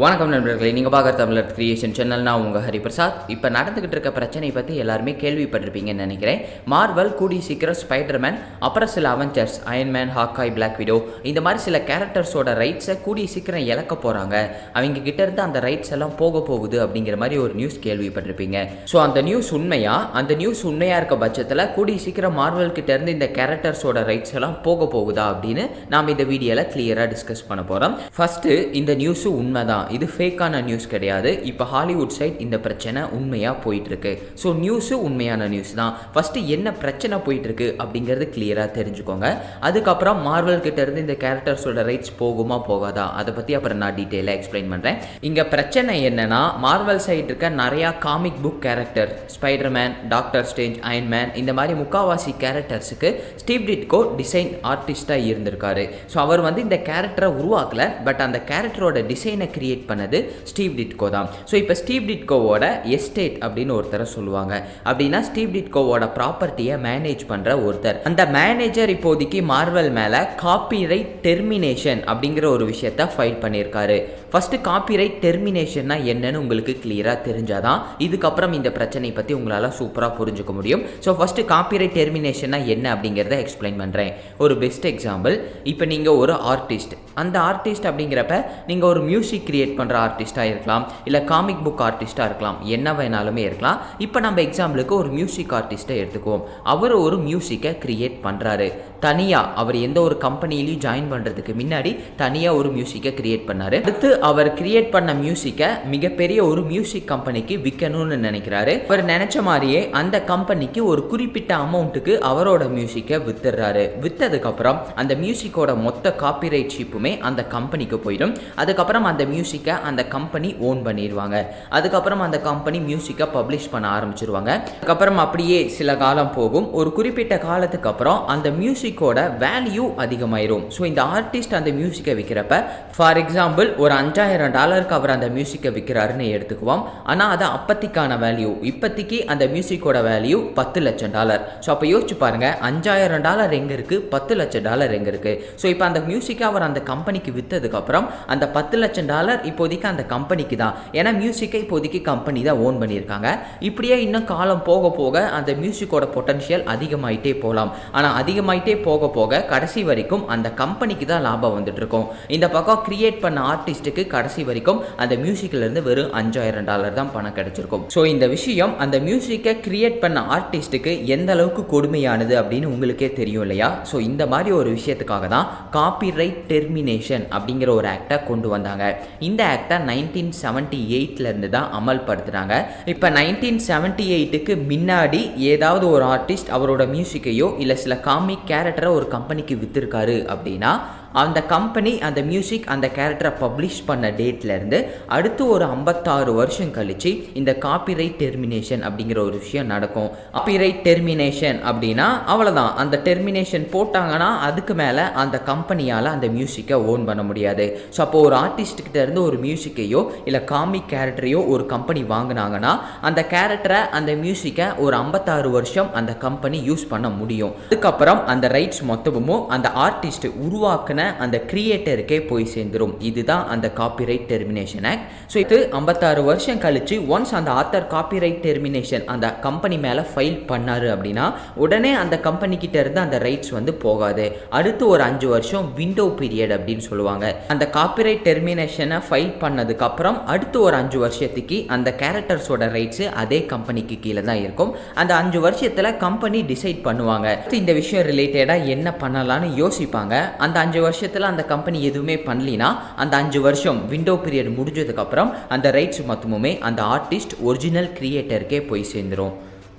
வணக்கம் நண்பர்களே, நீங்கள் பார்க்குற தமிழர் கிரியேஷன் சேனல். நான் உங்கள் ஹரிபிரசாத். இப்போ நடந்துக்கிட்டு இருக்க பிரச்சனை பற்றி எல்லாருமே கேள்விப்பட்டிருப்பீங்கன்னு நினைக்கிறேன். மார்வல் கூடி சீக்கிரம் ஸ்பைடர்மேன், அப்புறம் சில அவெஞ்சர்ஸ் அயன்மேன், ஹாக்காய், பிளாக் விடோ இந்த மாதிரி சில கேரக்டர்ஸோட ரைட்ஸை கூடி சீக்கிரம் இழக்க போகிறாங்க. அவங்க கிட்ட இருந்து அந்த ரைட்ஸ் எல்லாம் போக போகுது அப்படிங்கிற மாதிரி ஒரு நியூஸ் கேள்விப்பட்டிருப்பீங்க. ஸோ அந்த நியூஸ் உண்மையாக இருக்க பட்சத்தில் கூடி சீக்கிரம் மார்வல் கிட்ட இருந்து இந்த கேரக்டர்ஸோட ரைட்ஸ் எல்லாம் போக போகுதா அப்படின்னு நாம் இந்த வீடியோவில் கிளியராக டிஸ்கஸ் பண்ண போகிறோம். ஃபஸ்ட்டு இந்த நியூஸு உண்மைதான், இது ஃபேக்கான நியூஸ் கிடையாது. இப்போ ஹாலிவுட் சைட் இந்த பிரச்சனை உண்மையாக போயிட்டுருக்கு. ஸோ நியூஸு உண்மையான நியூஸ் தான். ஃபஸ்ட்டு என்ன பிரச்சனை போயிட்டுருக்கு அப்படிங்கிறது கிளியராக தெரிஞ்சுக்கோங்க. அதுக்கப்புறம் மார்வல் கிட்ட இருந்து இந்த கேரக்டர்ஸோட ரைட்ஸ் போகுமா போகாதா அதை பற்றி அப்புறம் நான் டீட்டெயிலாக எக்ஸ்பிளைன் பண்ணுறேன். இங்கே பிரச்சனை என்னன்னா, மார்வல் சைட் இருக்க நிறையா comic book character, Spiderman, doctor strange, Iron Man இந்த மாதிரி முக்காவாசி கேரக்டர்ஸுக்கு ஸ்டீவ் டிட்கோ டிசைன் ஆர்டிஸ்டாக இருந்திருக்காரு. ஸோ அவர் இந்த கேரக்டரை உருவாக்கல, பட் அந்த கேரக்டரோட டிசைனை கிரியேட் பண்ணது ஸ்டீவ் டிட்கோ தான். ஸோ இப்போ ஸ்டீவ் டிட்கோவோட எஸ்டேட் அப்படின்னு ஒருத்தரை சொல்லுவாங்க. அப்படின்னா ஸ்டீவ் டிட்கோவோட ப்ராப்பர்ட்டியை மேனேஜ் பண்ணுற ஒருத்தர். அந்த மேனேஜர் இப்போதைக்கு மார்வல் மேலே காப்பிரைட் டெர்மினேஷன் அப்படிங்கிற ஒரு விஷயத்தை ஃபைல் பண்ணியிருக்காரு. ஃபஸ்ட்டு காப்பிரைட் டெர்மினேஷன்னா என்னன்னு உங்களுக்கு கிளியராக தெரிஞ்சாதான் இதுக்கப்புறம் இந்த பிரச்சனை பற்றி உங்களால் சூப்பராக புரிஞ்சுக்க முடியும். ஸோ ஃபஸ்ட்டு காப்பிரைட் டெர்மினேஷன்னா என்ன அப்படிங்கிறத எக்ஸ்பிளைன் பண்ணுறேன். ஒரு பெஸ்ட் எக்ஸாம்பிள், இப்போ நீங்கள் ஒரு ஆர்டிஸ்ட், அந்த ஆர்டிஸ்ட் அப்படிங்கிறப்ப நீங்கள் ஒரு மியூசிக் கிரியேட் பண்ணுற ஆர்டிஸ்ட்டாக இருக்கலாம், இல்லை காமிக் புக் ஆர்டிஸ்ட்டாக இருக்கலாம், என்ன வேணாலுமே இருக்கலாம். இப்போ நம்ம எக்ஸாம்பிளுக்கு ஒரு மியூசிக் ஆர்டிஸ்ட்டை எடுத்துக்குவோம். அவர் ஒரு மியூசிக்கை கிரியேட் பண்ணுறாரு தனியாக. அவர் எந்த ஒரு கம்பெனிலையும் ஜாயின் பண்ணுறதுக்கு முன்னாடி தனியாக ஒரு மியூசிக்கை கிரியேட் பண்ணார். அடுத்து அவர் கிரியேட் பண்ண மியூசிக்கை மிகப்பெரிய ஒரு மியூசிக் கம்பெனிக்கு விற்கணும்னு நினைக்கிறாரு. அவர் நினச்ச மாதிரியே அந்த கம்பெனிக்கு ஒரு குறிப்பிட்ட அமௌண்ட்டுக்கு அவரோட மியூசிக்கை வித்துடுறாரு. விற்றதுக்கப்புறம் அந்த மியூசிக்கோட மொத்த காப்பிரைட் ஷிப்புமே அந்த கம்பெனிக்கு போயிடும். அதுக்கப்புறம் அந்த மியூசிக்கை அந்த கம்பெனி ஓன் பண்ணிடுவாங்க. அதுக்கப்புறம் அந்த கம்பெனி மியூசிக்கை பப்ளிஷ் பண்ண ஆரம்பிச்சிருவாங்க. அதுக்கப்புறம் அப்படியே சில காலம் போகும். ஒரு குறிப்பிட்ட காலத்துக்கு அப்புறம் அந்த மியூசிக்கோட வேல்யூ அதிகமாயிரும். ஸோ இந்த ஆர்டிஸ்ட் அந்த மியூசிக்கை விற்கிறப்ப, ஃபார் எக்ஸாம்பிள் ஒரு $5000 அவர் அந்த மியூசிக்கை விற்கிறாருன்னு எடுத்துக்குவோம். ஆனால் அது அப்பத்திக்கான வேல்யூ. இப்போதைக்கு அந்த மியூசிக்கோட வேல்யூ $10 லட்சம். ஸோ அப்போ யோசிச்சு பாருங்க, $5000 எங்கே இருக்குது, $10 லட்சம் எங்கே இருக்குது. ஸோ இப்போ அந்த மியூசிக்கை அவர் அந்த கம்பெனிக்கு விற்றதுக்கப்புறம் அந்த $10 லட்சம் இப்போதைக்கு அந்த கம்பெனிக்கு தான். ஏன்னா மியூசிக்கை இப்போதைக்கு கம்பெனி தான் ஓன் பண்ணியிருக்காங்க. இப்படியே இன்னும் காலம் போக போக அந்த மியூசிக்கோட பொட்டன்ஷியல் அதிகமாயிட்டே போகலாம். ஆனால் அதிகமாயிட்டே போக போக கடைசி வரைக்கும் அந்த கம்பெனிக்கு தான் லாபம் வந்துட்டு இருக்கும். இந்த பக்கம் கிரியேட் பண்ண ஆர்டிஸ்ட்டுக்கு கடைசி வரைக்கும் அந்த மியூசிக்ல இருந்து வெறும் $5000 தான் பணம் கிடைச்சிருக்கும். ஸோ இந்த விஷயம் அந்த மியூசிக்கை கிரியேட் பண்ண ஆர்டிஸ்ட்டுக்கு எந்த அளவுக்கு கொடுமையானது அப்படின்னு உங்களுக்கே தெரியும் இல்லையா? ஸோ இந்த மாதிரி ஒரு விஷயத்துக்காக தான் காப்பிரைட் டெர்மினேஷன் அப்படிங்கிற ஒரு ஆக்டை கொண்டு வந்தாங்க. இந்த ஆக்டை 1978 இருந்து தான் அமல்படுத்துறாங்க. இப்போ 1978க்கு முன்னாடி ஏதாவது ஒரு ஆர்டிஸ்ட் அவரோட மியூசிக்கையோ இல்லை சில காமிக் கேரக்டரை ஒரு கம்பெனிக்கு வித்திருக்காரு அப்படின்னா, அந்த கம்பெனி அந்த மியூசிக் அந்த கேரக்டரை பப்ளிஷ் பண்ண டேட்லேருந்து அடுத்து ஒரு 56 வருஷம் கழிச்சு இந்த காப்பிரைட் டெர்மினேஷன் அப்படிங்கிற ஒரு விஷயம் நடக்கும். காப்பிரைட் டெர்மினேஷன் அப்படின்னா அவ்வளோதான். அந்த டெர்மினேஷன் போட்டாங்கன்னா அதுக்கு மேலே அந்த கம்பெனியால் அந்த மியூசிக்கை ஓன் பண்ண முடியாது. ஸோ அப்போ ஒரு ஆர்டிஸ்ட்கிட்ட இருந்து ஒரு மியூசிக்கையோ இல்லை காமிக் கேரக்டரையோ ஒரு கம்பெனி வாங்கினாங்கன்னா அந்த கேரக்டரை அந்த மியூசிக்கை ஒரு 56 வருஷம் அந்த கம்பெனி யூஸ் பண்ண முடியும். அதுக்கப்புறம் அந்த ரைட்ஸ் மொத்தமும் அந்த ஆர்டிஸ்ட் உருவாக்குன அந்த கிரியேட்டருக்கே போய் சேர்ந்துரும். இதுதான் அந்த காப்பிரைட் டெர்மினேஷன் ஆக்ட். ஸோ இது 56 வருஷம் கழிச்சு ஒன்ஸ் அந்த ஆத்தர் காப்பிரைட் டெர்மினேஷன் அந்த கம்பெனி மேலே ஃபைல் பண்ணாரு அப்படின்னா உடனே அந்த கம்பெனி கிட்ட இருந்து அந்த ரைட்ஸ் போகாது. அடுத்து ஒரு 5 வருஷம் விண்டோ பீரியட் அப்படின்னு சொல்லுவாங்க. அந்த காப்பிரைட் டெர்மினேஷனை ஃபைல் பண்ணதுக்கு அப்புறம் அடுத்து ஒரு 5 வருஷத்துக்கு அந்த கேரக்டர்ஸோட ரைட்ஸ் அதே கம்பெனிக்கு கீழே தான் இருக்கும். அந்த 5 வருஷத்தில் கம்பெனி டிசைட் பண்ணுவாங்க இந்த விஷயம் ரிலேட்டடாக என்ன பண்ணலான்னு யோசிப்பாங்க. அந்த 5 வருஷத்தில் அந்த கம்பெனி எதுவுமே பண்ணலினா அந்த 5 வருஷம் விண்டோ பீரியட் முடிஞ்சதுக்கப்புறம் அந்த ரைட்ஸ் மொத்தமுமே அந்த ஆர்டிஸ்ட் ஒரிஜினல் கிரியேட்டருக்கே போய் சேர்ந்துடும்.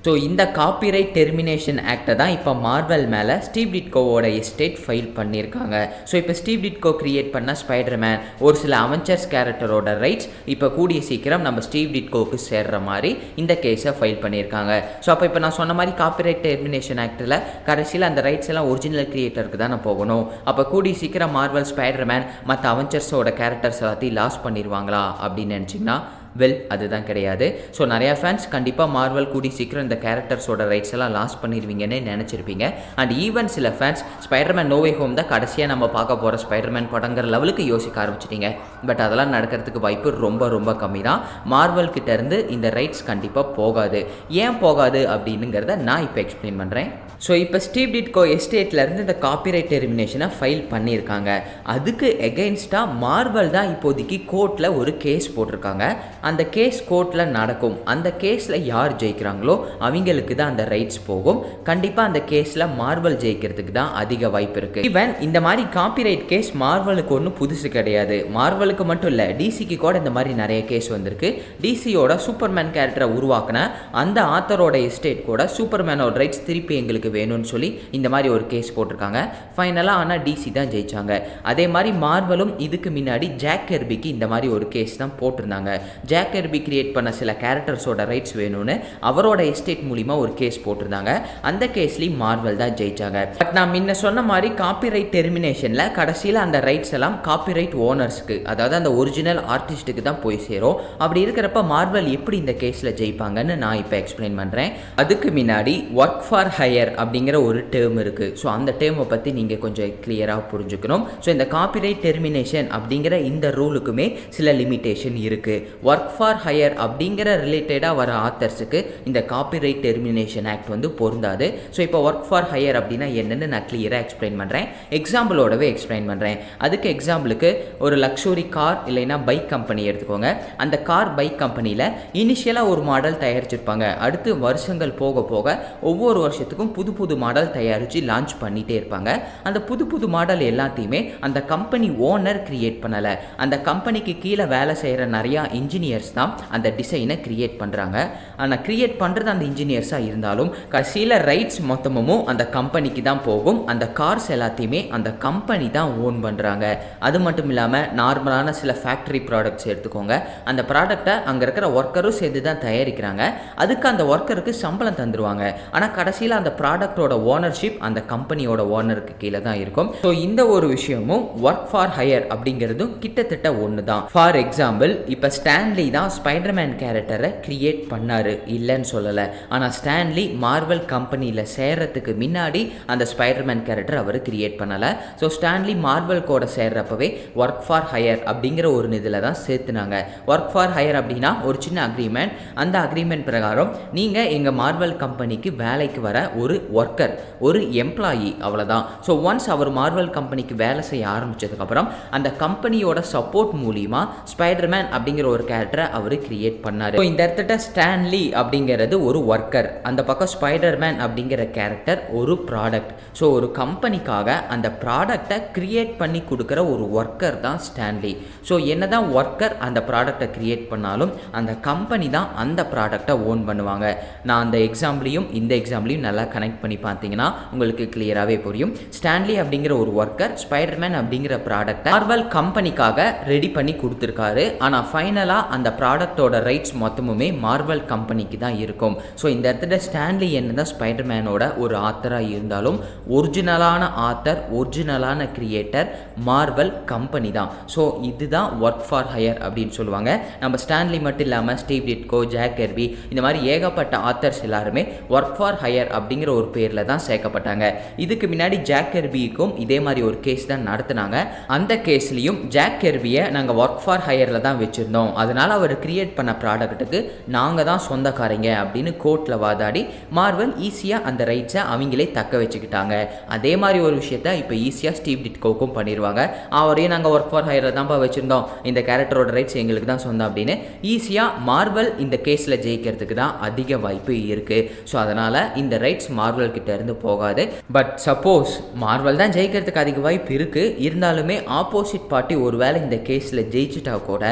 ஸோ இந்த காப்பிரைட் டெர்மினேஷன் ஆக்டை தான் இப்போ மார்வல் மேலே ஸ்டீவ் டிட்கோவோட எஸ்டேட் ஃபைல் பண்ணியிருக்காங்க. ஸோ இப்போ ஸ்டீவ் டிட்கோ கிரியேட் பண்ண ஸ்பைடர்மேன், ஒரு சில அவெஞ்சர்ஸ் கேரக்டரோட ரைட்ஸ் இப்போ கூடிய சீக்கிரம் நம்ம ஸ்டீவ் டிட்கோவுக்கு சேர்ற மாதிரி இந்த கேஸை ஃபைல் பண்ணியிருக்காங்க. ஸோ அப்போ இப்போ நான் சொன்ன மாதிரி காப்பிரைட் டெர்மினேஷன் ஆக்டில் கடைசியில் அந்த ரைட்ஸ் எல்லாம் ஒரிஜினல் கிரியேட்டருக்கு தானே போகணும். அப்போ கூடிய சீக்கிரம் மார்வல் ஸ்பைடர்மேன் மற்ற அவெஞ்சர்ஸோட கேரக்டர்ஸ் எல்லாத்தையும் லாஸ் பண்ணிடுவாங்களா அப்படின்னு நினச்சிங்கன்னா வெல் அதுதான் கிடையாது. ஸோ நிறையா ஃபேன்ஸ் கண்டிப்பாக மார்வல் கூடி சீக்கிரம் இந்த கேரக்டர்ஸோட ரைட்ஸ் எல்லாம் லாஸ் பண்ணிடுவீங்கன்னு நினச்சிருப்பீங்க. அண்ட் ஈவன் சில fans Spider-Man no way home தான் கடைசியாக நம்ம பார்க்க போகிற ஸ்பைடர்மேன் படங்கிற லெவலுக்கு யோசிக்க ஆரம்பிச்சிட்டிங்க. பட் அதெல்லாம் நடக்கிறதுக்கு வாய்ப்பு ரொம்ப ரொம்ப கம்மி தான். மார்வல் கிட்ட இருந்து இந்த ரைட்ஸ் கண்டிப்பாக போகாது. ஏன் போகாது அப்படின்னுங்கிறத நான் இப்போ எக்ஸ்பிளைன் பண்ணுறேன். ஸோ இப்போ ஸ்டீவ் டிட்கோ எஸ்டேட்லேருந்து இந்த காப்பிரைட் டெர்மினேஷனை ஃபைல் பண்ணியிருக்காங்க. அதுக்கு எகெயின்ஸ்டாக மார்வல் தான் இப்போதைக்கு கோர்ட்டில் ஒரு கேஸ் போட்டிருக்காங்க. அந்த கேஸ் கோர்ட்டில் நடக்கும். அந்த கேஸில் யார் ஜெயிக்கிறாங்களோ அவங்களுக்கு தான் அந்த ரைட்ஸ் போகும். கண்டிப்பாக அந்த கேஸில் மார்வல் ஜெயிக்கிறதுக்கு தான் அதிக வாய்ப்பு இருக்குது. ஈவன் இந்த மாதிரி காப்பிரைட் கேஸ் மார்வலுக்கு ஒன்றும் புதுசு கிடையாது. மார்வலுக்கு மட்டும் இல்லை, டிசிக்கு கூட இந்த மாதிரி நிறைய கேஸ் வந்திருக்கு. டிசியோட சூப்பர்மேன் கேரக்டரை உருவாக்கின அந்த ஆத்தரோட எஸ்டேட் கூட சூப்பர்மேனோட ரைட்ஸ் திருப்பி எங்களுக்கு வேணும்னு சொல்லி இந்த மாதிரி ஒரு கேஸ் போட்டிருக்காங்க. ஃபைனலாக ஆனால் டிசி தான் ஜெயிச்சாங்க. அதே மாதிரி மார்வலும் இதுக்கு முன்னாடி ஜாக் கெர்பிக்கு இந்த மாதிரி ஒரு கேஸ் தான் போட்டிருந்தாங்க. ஜாக் கெர்பி கிரியேட் பண்ண சில கேரக்டர்ஸோட ரைட்ஸ் வேணும்னு அவரோட எஸ்டேட் மூலிமா ஒரு கேஸ் போட்டிருந்தாங்க. அந்த கேஸ்லேயும் மார்வல் தான் ஜெயிச்சாங்க. பட் நான் முன்ன சொன்ன மாதிரி காப்பிரைட் டெர்மினேஷனில் கடைசியில் அந்த ரைட்ஸ் எல்லாம் காப்பிரைட் ஓனர்ஸ்க்கு, அதாவது அந்த ஒரிஜினல் ஆர்டிஸ்ட்டுக்கு தான் போய் சேரும். அப்படி இருக்கிறப்ப மார்வல் எப்படி இந்த கேஸில் ஜெயிப்பாங்கன்னு நான் இப்போ எக்ஸ்பிளைன் பண்ணுறேன். அதுக்கு முன்னாடி ஒர்க் ஃபார் ஹையர் அப்படிங்கிற ஒரு டேர்ம் இருக்குது. ஸோ அந்த டேர்மை பற்றி நீங்கள் கொஞ்சம் கிளியராக புரிஞ்சுக்கணும். ஸோ இந்த காப்பிரைட் டெர்மினேஷன் அப்படிங்கிற இந்த ரூலுக்குமே சில லிமிட்டேஷன் இருக்குது. ஒர்க் ஃபார் ஹையர் அப்படிங்கிற ரிலேட்டடாக வர ஆத்தர்ஸுக்கு இந்த காப்பிரைட் டெர்மினேஷன் ஆக்ட் வந்து பொருந்தாது. ஸோ இப்போ ஒர்க் ஃபார் ஹையர் அப்படின்னா என்னென்னு நான் கிளியராக எக்ஸ்பிளைன் பண்ணுறேன். எக்ஸாம்பிளோடவே எக்ஸ்பிளைன் பண்ணுறேன். அதுக்கு எக்ஸாம்பிளுக்கு ஒரு லக்ஸுரி கார் இல்லைன்னா பைக் கம்பெனி எடுத்துக்கோங்க. அந்த கார் பைக் கம்பெனியில் இனிஷியலாக ஒரு மாடல் தயாரிச்சிருப்பாங்க. அடுத்து வருஷங்கள் போக போக ஒவ்வொரு வருஷத்துக்கும் புது புது மாடல் தயாரித்து லான்ச் பண்ணிகிட்டே இருப்பாங்க. அந்த புது புது மாடல் எல்லாத்தையுமே அந்த கம்பெனி ஓனர் கிரியேட் பண்ணலை. அந்த கம்பெனிக்கு கீழே வேலை செய்கிற நிறையா இன்ஜினியர்ஸ் தான் அந்த டிசைனை கிரியேட் பண்ணுறாங்க. ஆனால் கிரியேட் பண்ணுறது அந்த இன்ஜினியர்ஸாக இருந்தாலும் கடைசியில் ரைட்ஸ் மொத்தமும் அந்த கம்பெனிக்கு தான் போகும். அந்த கார்ஸ் எல்லாத்தையுமே அந்த கம்பெனி தான் ஓன் பண்ணுறாங்க. அது மட்டும் இல்லாமல் நார்மலான சில ஃபேக்ட்ரி ப்ராடக்ட்ஸ் எடுத்துக்கோங்க. அந்த ப்ராடக்டை அங்கே இருக்கிற ஒர்க்கரும் சேர்ந்து தான் தயாரிக்கிறாங்க. அதுக்கு அந்த ஒர்க்கருக்கு சம்பளம் தந்துடுவாங்க. ஆனால் கடைசியில் அந்த ப்ராடக்டோட ஓனர்ஷிப் அந்த கம்பெனியோட ஓனருக்கு கீழே தான் இருக்கும். ஸோ இந்த ஒரு விஷயமும் ஒர்க் ஃபார் ஹையர் அப்படிங்கிறதும் கிட்டத்தட்ட ஒன்று தான். ஃபார் எக்ஸாம்பிள், இப்போ ஸ்டான்லி தான் ஸ்பைடர்மேன் கேரக்டரை கிரியேட் பண்ணாரு, இல்லைன்னு சொல்லலை. ஆனால் ஸ்டான்லி மார்வல் கம்பெனியில் சேர்றதுக்கு முன்னாடி அந்த ஸ்பைடர்மேன் கேரக்டர் அவர் கிரியேட் பண்ணலை. ஸோ ஸ்டான்லி மார்வல் கூட சேர்றப்பவே ஒர்க் ஃபார் ஹையர் அப்படிங்கிற ஒரு இதில் தான் சேர்த்துனாங்க. ஒர்க் ஃபார் ஹையர் அப்படின்னா ஒரு சின்ன அக்ரிமெண்ட். அந்த அக்ரிமெண்ட் பிரகாரம் நீங்கள் எங்கள் மார்வல் கம்பெனிக்கு வேலைக்கு வர ஒரு ஒர்க்கர், ஒரு எம்ப்ளாயி, அவ்வளோதான். ஸோ ஒன்ஸ் அவர் மார்வல் கம்பெனிக்கு வேலை செய்ய ஆரம்பித்ததுக்கப்புறம் அந்த கம்பெனியோட சப்போர்ட் மூலிமா ஸ்பைடர்மேன் அப்படிங்கிற ஒரு கேரக்டரை அவர் கிரியேட் பண்ணார். ஸோ இந்த இடத்துல ஸ்டான்லி அப்படிங்கிறது ஒரு ஒர்க்கர், அந்த பக்கம் ஸ்பைடர்மேன் அப்படிங்கிற கேரக்டர் ஒரு ப்ராடக்ட். ஸோ ஒரு கம்பெனிக்காக அந்த ப்ராடக்டை கிரியேட் பண்ணி கொடுக்குற ஒரு ஒர்க்கர் தான் ஸ்டான்லி. ஸோ என்ன தான் ஒர்க்கர் அந்த ப்ராடக்டை கிரியேட் பண்ணாலும் அந்த கம்பெனி தான் அந்த ப்ராடக்டை ஓன் பண்ணுவாங்க. நான் அந்த எக்ஸாம்பிளையும் இந்த எக்ஸாம்பிளையும் நல்லா கனெக்ட் பண்ணி பார்த்தீங்கன்னா உங்களுக்கு கிளியராகவே புரியும். ஸ்டான்லி அப்படிங்கிற ஒரு ஒர்க்கர் ஸ்பைடர்மேன் அப்படிங்கிற ப்ராடக்டை மார்வல் கம்பெனிக்காக ரெடி பண்ணி கொடுத்துருக்காரு. ஆனால் ஃபைனலாக அந்த ப்ராடக்டோட ரைட்ஸ் மொத்தமுமே மார்வல் கம்பெனிக்கு தான் இருக்கும். ஸோ இந்த இடத்துல ஸ்டான்லி என்ன தான் ஸ்பைடர்மேனோட ஒரு ஆத்தராக இருந்தாலும் ஒரிஜினலான ஆத்தர், ஒரிஜினலான கிரியேட்டர் மார்வல் கம்பெனி தான். ஸோ இதுதான் ஒர்க் ஃபார் ஹையர் அப்படின்னு சொல்லுவாங்க. நம்ம ஸ்டான்லி மட்டும் இல்லாமல் ஸ்டீவ் டிட்கோ, ஜாக் கெர்பி, இந்த மாதிரி ஏகப்பட்ட ஆத்தர்ஸ் எல்லாருமே ஒர்க் ஃபார் ஹையர் அப்படிங்கிற ஒரு பேரில் தான் சேர்க்கப்பட்டாங்க. இதுக்கு முன்னாடி ஜாக் கெர்பிக்கும் இதே மாதிரி ஒரு கேஸ் தான் நடத்தினாங்க. அந்த கேஸ்லையும் ஜாக் கெர்பியை நாங்கள் ஒர்க் ஃபார் ஹையரில் தான் வச்சுருந்தோம், அதனால் அவர் கிரியேட் பண்ண ப்ராடக்ட்டுக்கு நாங்கள் தான் சொந்தக்காரங்க அப்படின்னு கோர்ட்டில் வாதாடி மார்வல் ஈஸியாக அந்த ரைட்ஸை அவங்களே தக்க வச்சுக்கிட்டாங்க. அதே மாதிரி ஒரு விஷயத்த இப்போ ஈஸியாக ஸ்டீவ் டிட்கோக்கும் பண்ணிடுவாங்க. அவரையும் நாங்கள் ஒர்க் ஃபார் ஹையரில் தான்ப்பா வச்சுருந்தோம், இந்த கேரக்டரோட ரைட்ஸ் எங்களுக்கு தான் சொந்தம் அப்படின்னு ஈஸியாக மார்வல் இந்த கேஸில் ஜெயிக்கிறதுக்கு தான் அதிக வாய்ப்பு இருக்குது. ஸோ அதனால் இந்த ரைட்ஸ் மார்வல் கிட்ட இருந்து போகாது. பட் சப்போஸ் மார்வல் தான் ஜெயிக்கிறதுக்கு அதிக வாய்ப்பு இருக்குது, இருந்தாலுமே ஆப்போசிட் பார்ட்டி ஒருவேளை இந்த கேஸில் ஜெயிச்சிட்டா கூட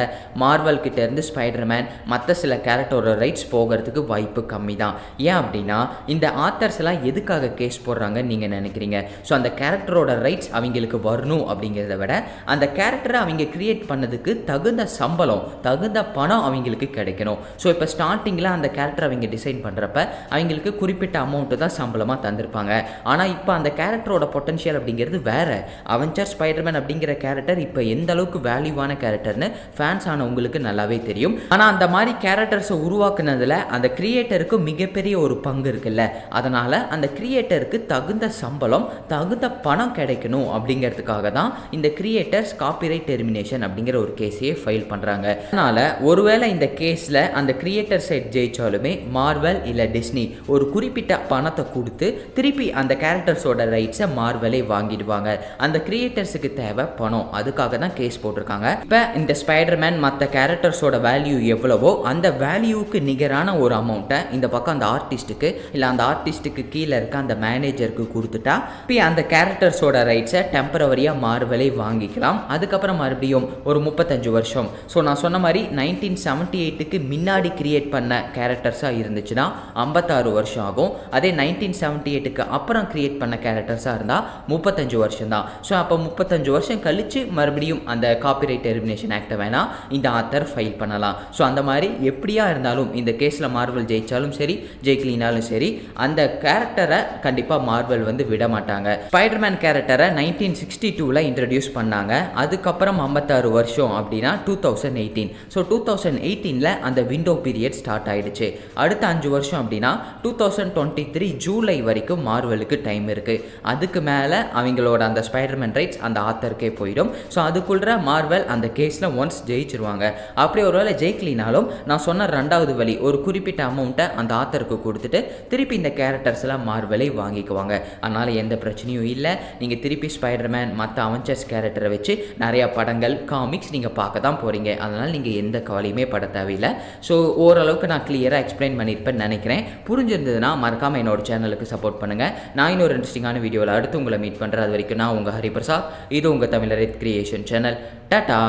மார்வல் கிட்ட இருந்து ஸ்பைடர்மேன் மற்ற சில கேரக்டரோட ரைட்ஸ் போகிறதுக்கு வாய்ப்பு கம்மி தான். ஏன் அப்படின்னா இந்த ஆத்தர்ஸ் எல்லாம் எதுக்காக கேஸ் போடுறாங்கன்னு நீங்கள் நினைக்கிறீங்க? ஸோ அந்த கேரக்டரோட ரைட்ஸ் அவங்களுக்கு வரணும் அப்படிங்கிறத விட அந்த கேரக்டரை அவங்க கிரியேட் பண்ணதுக்கு தகுந்த சம்பளம், தகுந்த பணம் அவங்களுக்கு கிடைக்கணும். ஸோ இப்போ ஸ்டார்டிங்கில் அந்த கேரக்டர் அவங்க டிசைன் பண்ணுறப்ப அவங்களுக்கு குறிப்பிட்ட அமௌண்ட்டு தான் சம்பளமாக தந்திருப்பாங்க. ஆனால் இப்போ அந்த கேரக்டரோட பொட்டன்ஷியல் அப்படிங்கிறது வேறு. அவெஞ்சர் ஸ்பைடர்மேன் அப்படிங்கிற கேரக்டர் இப்போ எந்த அளவுக்கு வேல்யூவான கேரக்டர்னு ஃபேன்ஸ் ஆனவங்களுக்கு நல்லாவே நல்லாவே தெரியும். ஆனால் அந்த மாதிரி கேரக்டர்ஸை உருவாக்குனதில் அந்த கிரியேட்டருக்கு மிகப்பெரிய ஒரு பங்கு இருக்குல்ல, அதனால் அந்த கிரியேட்டருக்கு தகுந்த சம்பளம் தகுந்த பணம் கிடைக்கணும் அப்படிங்கிறதுக்காக தான் இந்த கிரியேட்டர்ஸ் காப்பிரைட் டெர்மினேஷன் அப்படிங்கிற ஒரு கேஸையே ஃபைல் பண்ணுறாங்க. அதனால் ஒருவேளை இந்த கேஸில் அந்த கிரியேட்டர் சைட் ஜெயிச்சாலுமே மார்வெல் இல்லை டிஸ்னி ஒரு குறிப்பிட்ட பணத்தை கொடுத்து திருப்பி அந்த கேரக்டர்ஸோட ரைட்ஸை மார்வெலே வாங்கிடுவாங்க. அந்த கிரியேட்டர்ஸுக்கு தேவை பணம், அதுக்காக தான் கேஸ் போட்டிருக்காங்க. இப்போ இந்த ஸ்பைடர்மேன் மற்ற கேரக்டர்ஸோட வேல்யூ எவ்வளவோ அந்த வேல்யூவுக்கு நிகரான ஒரு அமௌண்ட்டை இந்த பக்கம் அந்த ஆர்டிஸ்ட்டுக்கு இல்லை அந்த ஆர்டிஸ்ட்டுக்கு கீழே இருக்க அந்த மேனேஜருக்கு கொடுத்துட்டா இப்போ அந்த கேரக்டர்ஸோட ரைட்ஸை டெம்பரவரியாக மார்வெலே வாங்கிக்கலாம். அதுக்கப்புறம் மறுபடியும் ஒரு 35 வருஷம், ஸோ நான் சொன்ன மாதிரி 1978க்கு முன்னாடி கிரியேட் பண்ண கேரக்டர்ஸாக இருந்துச்சுன்னா 56 வருஷம் ஆகும். அதே 1978க்கு அப்புறம் கிரியேட் பண்ண கேரக்டர்ஸாக இருந்தால் 35 வருஷம் தான். ஸோ அப்போ 35 வருஷம் கழித்து மறுபடியும் அந்த காப்பிரைட் டெர்மினேஷன் ஆக்டை வேணால் இந்த ஆத்தர் ஃபைல் பண்ணலாம். ஸோ அந்த மாதிரி எப்படியா இருந்தாலும் இந்த கேஸில் மார்வெல் ஜெயிச்சாலும் சரி ஜெயிக்கலினாலும் சரி அந்த கேரக்டரை கண்டிப்பாக மார்வெல் வந்து விட மாட்டாங்க. ஸ்பைடர்மேன் கேரக்டரை 1962ல் இன்ட்ரடியூஸ் பண்ணாங்க. அதுக்கப்புறம் 56 வருஷம் அப்படின்னா 2018. ஸோ 2018ல் அந்த விண்டோ பீரியட் ஸ்டார்ட் ஆயிடுச்சு. அடுத்த 5 வருஷம் அப்படின்னா 2023 ஜூலை வரைக்கும் மார்வெலுக்கு டைம் இருக்குது. அதுக்கு மேலே அவங்களோட அந்த ஸ்பைடர்மேன் ரைட்ஸ் அந்த ஆத்தருக்கே போயிடும். ஸோ அதுக்குள்ள மார்வெல் அந்த கேஸில் ஒன்ஸ் ஜெயிச்சிருவாங்க. அப்படி ஒரு வேளை ஜெயிக்கலினாலும் நான் சொன்ன ரெண்டாவது வழி ஒரு குறிப்பிட்ட அமௌண்ட்டை அந்த ஆத்தருக்கு கொடுத்துட்டு திருப்பி இந்த கேரக்டர்ஸ் எல்லாம் மார்வெலை வாங்கிக்குவாங்க. அதனால் எந்த பிரச்சனையும் இல்லை. நீங்கள் திருப்பி ஸ்பைடர்மேன் மற்ற அவெஞ்சர்ஸ் கேரக்டரை வச்சு நிறையா படங்கள் காமிக்ஸ் நீங்கள் பார்க்க தான் போகிறீங்க. அதனால் நீங்கள் எந்த கவலையுமே பட தேவையில்லை. ஸோ ஓரளவுக்கு நான் கிளியராக எக்ஸ்பிளைன் பண்ணியிருப்பேன்னு நினைக்கிறேன். புரிஞ்சிருந்ததுன்னா மறக்காமல் என்னோட சேனலுக்கு சப்போர்ட் பண்ணுங்கள். நான் இன்னொரு இன்ட்ரெஸ்டிங்கான வீடியோவில் அடுத்து உங்களை மீட் பண்ணுறேன். அது வரைக்கும் நான் உங்கள் ஹரிபிரசாத். இது உங்கள் தமிழரித் கிரியேஷன் சேனல். டாடா.